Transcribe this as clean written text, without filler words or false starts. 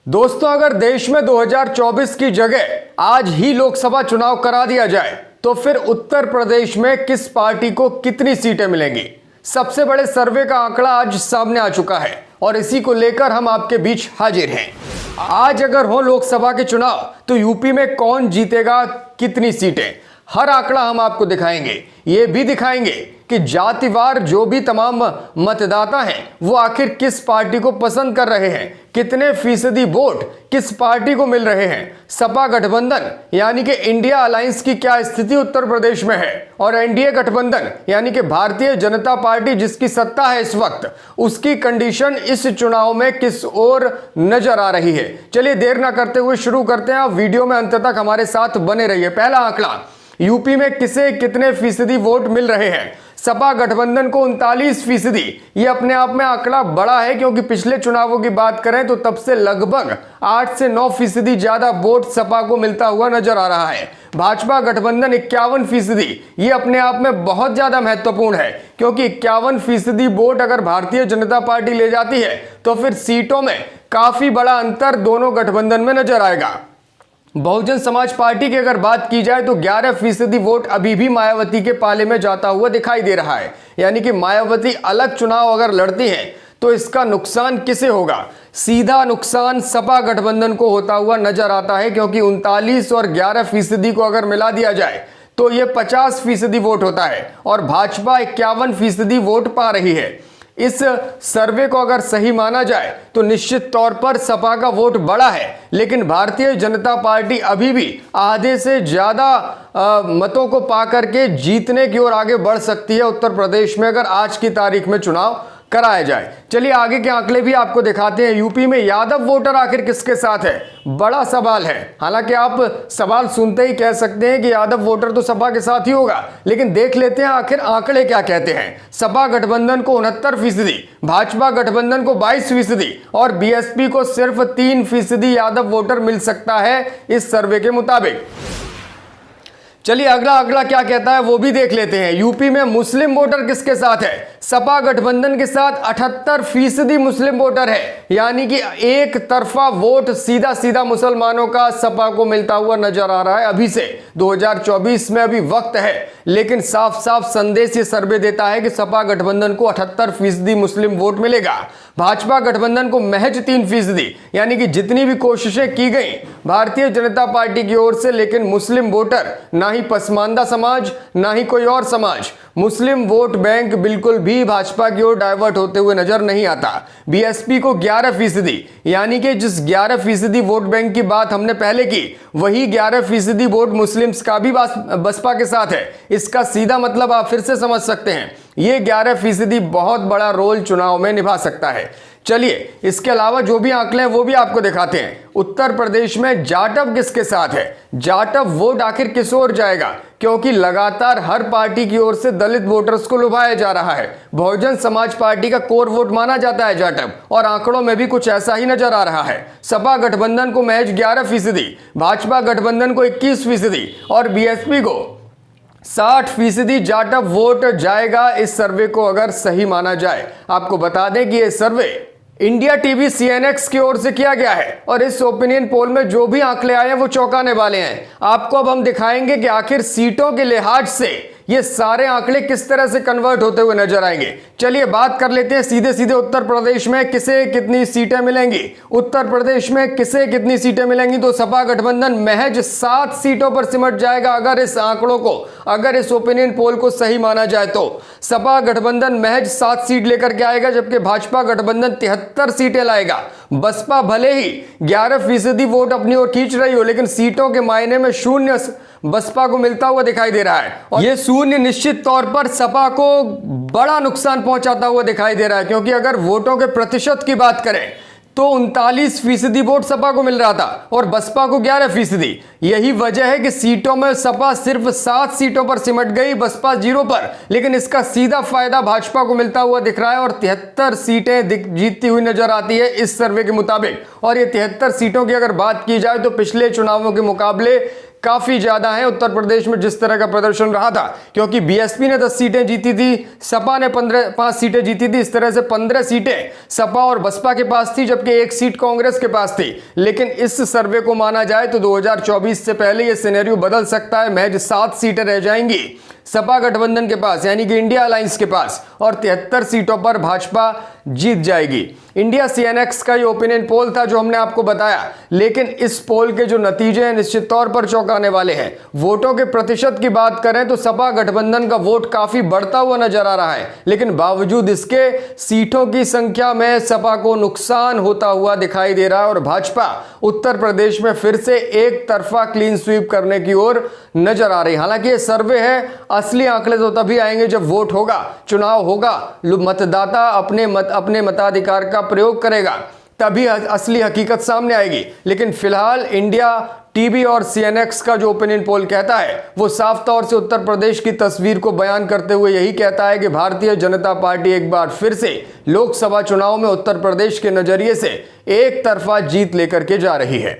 दोस्तों, अगर देश में 2024 की जगह आज ही लोकसभा चुनाव करा दिया जाए तो फिर उत्तर प्रदेश में किस पार्टी को कितनी सीटें मिलेंगी। सबसे बड़े सर्वे का आंकड़ा आज सामने आ चुका है और इसी को लेकर हम आपके बीच हाजिर हैं। आज अगर हो लोकसभा के चुनाव तो यूपी में कौन जीतेगा, कितनी सीटें, हर आंकड़ा हम आपको दिखाएंगे। ये भी दिखाएंगे कि जातिवार जो भी तमाम मतदाता हैं वो आखिर किस पार्टी को पसंद कर रहे हैं, कितने फीसदी वोट किस पार्टी को मिल रहे हैं। सपा गठबंधन यानी कि इंडिया अलायंस की क्या स्थिति उत्तर प्रदेश में है और एनडीए गठबंधन यानी कि भारतीय जनता पार्टी जिसकी सत्ता है इस वक्त, उसकी कंडीशन इस चुनाव में किस ओर नजर आ रही है। चलिए देर ना करते हुए शुरू करते हैं। आप वीडियो में अंत तक हमारे साथ बने रहिए। पहला आंकड़ा, यूपी में किसे कितने फीसदी वोट मिल रहे हैं। सपा गठबंधन को 39%। यह अपने आप में आंकड़ा बड़ा है क्योंकि पिछले चुनावों की बात करें तो तब से लगभग 8 से 9% ज्यादा वोट सपा को मिलता हुआ नजर आ रहा है। भाजपा गठबंधन 51%। यह अपने आप में बहुत ज्यादा महत्वपूर्ण है क्योंकि 51% वोट अगर भारतीय जनता पार्टी ले जाती है तो फिर सीटों में काफी बड़ा अंतर दोनों गठबंधन में नजर आएगा। बहुजन समाज पार्टी की अगर बात की जाए तो 11% वोट अभी भी मायावती के पाले में जाता हुआ दिखाई दे रहा है। यानी कि मायावती अलग चुनाव अगर लड़ती हैं तो इसका नुकसान किसे होगा? सीधा नुकसान सपा गठबंधन को होता हुआ नजर आता है क्योंकि 39 और 11% को अगर मिला दिया जाए तो यह 50% वोट होता है और भाजपा 51% वोट पा रही है। इस सर्वे को अगर सही माना जाए तो निश्चित तौर पर सपा का वोट बड़ा है, लेकिन भारतीय जनता पार्टी अभी भी आधे से ज्यादा मतों को पा करके जीतने की ओर आगे बढ़ सकती है उत्तर प्रदेश में अगर आज की तारीख में चुनाव कराया जाए। चलिए आगे के आंकड़े भी आपको दिखाते हैं। यूपी में यादव वोटर आखिर किसके साथ है, बड़ा सवाल है। हालांकि आप सवाल सुनते ही कह सकते हैं कि यादव वोटर तो सपा के साथ ही होगा, लेकिन देख लेते हैं आखिर आंकड़े क्या कहते हैं। सपा गठबंधन को 69%, भाजपा गठबंधन को 22% और बीएसपी को सिर्फ 3% यादव वोटर मिल सकता है इस सर्वे के मुताबिक। चलिए अगला आंकड़ा क्या कहता है वो भी देख लेते हैं। यूपी में मुस्लिम वोटर किसके साथ है? सपा गठबंधन के साथ 78% मुस्लिम वोटर है, यानी कि एक तरफा वोट सीधा सीधा मुसलमानों का सपा को मिलता हुआ नजर आ रहा है। अभी से 2024 में अभी वक्त है, लेकिन साफ साफ संदेश ये सर्वे देता है कि सपा गठबंधन को 78% मुस्लिम वोट मिलेगा। भाजपा गठबंधन को महज 3%, यानी कि जितनी भी कोशिशें की गई भारतीय जनता पार्टी की ओर से, लेकिन मुस्लिम वोटर, ना ही पसमानदा समाज ना ही कोई और समाज, मुस्लिम वोट बैंक बिल्कुल भी भाजपा की ओर डाइवर्ट होते हुए नजर नहीं आता। बीएसपी को 11%, यानी कि जिस 11% वोट बैंक की बात हमने पहले की वही 11% वोट मुस्लिम्स का भी बसपा के साथ है। इसका सीधा मतलब आप फिर से समझ सकते हैं, ये 11% बहुत बड़ा रोल चुनाव में निभा सकता है। चलिए इसके अलावा जो भी आंकड़े हैं वो भी आपको दिखाते हैं। उत्तर प्रदेश में जाटव किसके साथ है? जाटव वोट आखिर किस ओर जाएगा? क्योंकि लगातार हर पार्टी की ओर से दलित वोटर्स को लुभाया जा रहा है। बहुजन समाज पार्टी का कोर वोट माना जाता है जाटव, और आंकड़ों में भी कुछ ऐसा ही नजर आ रहा है। सपा गठबंधन को महज 11%, भाजपा गठबंधन को 21% और बीएसपी को 60% जाटव वोट जाएगा इस सर्वे को अगर सही माना जाए। आपको बता दें कि यह सर्वे इंडिया टीवी सीएनएक्स की ओर से किया गया है और इस ओपिनियन पोल में जो भी आंकड़े आए हैं वो चौंकाने वाले हैं। आपको अब हम दिखाएंगे कि आखिर सीटों के लिहाज से ये सारे आंकड़े किस तरह से कन्वर्ट होते हुए नजर आएंगे। चलिए बात कर लेते हैं सीधे सीधे उत्तर प्रदेश में किसे कितनी सीटें मिलेंगी। उत्तर प्रदेश में किसे कितनी सीटें मिलेंगी तो सपा गठबंधन महज 7 सीटों पर सिमट जाएगा अगर इस आंकड़ों को, अगर इस ओपिनियन पोल को सही माना जाए तो। सपा गठबंधन महज 7 सीट लेकर के आएगा, जबकि भाजपा गठबंधन 73 सीटें लाएगा। बसपा भले ही 11% वोट अपनी ओर खींच रही हो, लेकिन सीटों के मायने में शून्य बसपा को मिलता हुआ दिखाई दे रहा है और यह शून्य निश्चित तौर पर सपा को बड़ा नुकसान पहुंचाता हुआ दिखाई दे रहा है, क्योंकि अगर वोटों के प्रतिशत की बात करें तो 39% वोट सपा को मिल रहा था और बसपा को 11%। यही वजह है कि सीटों में सपा सिर्फ 7 सीटों पर सिमट गई, बसपा 0 पर, लेकिन इसका सीधा फायदा भाजपा को मिलता हुआ दिख रहा है और 73 सीटें जीतती हुई नजर आती है इस सर्वे के मुताबिक। और ये 73 सीटों की अगर बात की जाए तो पिछले चुनावों के मुकाबले काफी ज्यादा हैं उत्तर प्रदेश में जिस तरह का प्रदर्शन रहा था, क्योंकि बीएसपी ने 10 सीटें जीती थी, सपा ने 5 सीटें जीती थी। इस तरह से 15 सीटें सपा और बसपा के पास थी, जबकि 1 सीट कांग्रेस के पास थी। लेकिन इस सर्वे को माना जाए तो 2024 से पहले यह सिनेरियो बदल सकता है। महज 7 सीटें रह जाएंगी सपा गठबंधन के पास, यानी कि इंडिया अलायंस के पास, और 73 सीटों पर भाजपा जीत जाएगी। इंडिया सीएनएक्स का ये ओपिनियन पोल था जो हमने आपको बताया, लेकिन इस पोल के जो नतीजे हैं निश्चित तौर पर चौंकाने वाले हैं। वोटों के प्रतिशत की बात करें तो सपा गठबंधन का वोट काफी बढ़ता हुआ नजर आ रहा है, लेकिन बावजूद इसके सीटों की संख्या में सपा को नुकसान होता हुआ दिखाई दे रहा है और भाजपा उत्तर प्रदेश में फिर से एक तरफा क्लीन स्वीप करने की ओर नजर आ रही है। हालांकि ये सर्वे है, असली आंकड़े तो तभी आएंगे जब वोट होगा, चुनाव होगा, मतदाता अपने मताधिकार का प्रयोग करेगा, तभी असली हकीकत सामने आएगी। लेकिन फिलहाल इंडिया टीवी और सीएनएक्स का जो ओपिनियन पोल कहता है वो साफ तौर से उत्तर प्रदेश की तस्वीर को बयान करते हुए यही कहता है कि भारतीय जनता पार्टी एक बार फिर से लोकसभा चुनाव में उत्तर प्रदेश के नजरिए से एक तरफा जीत लेकर के जा रही है।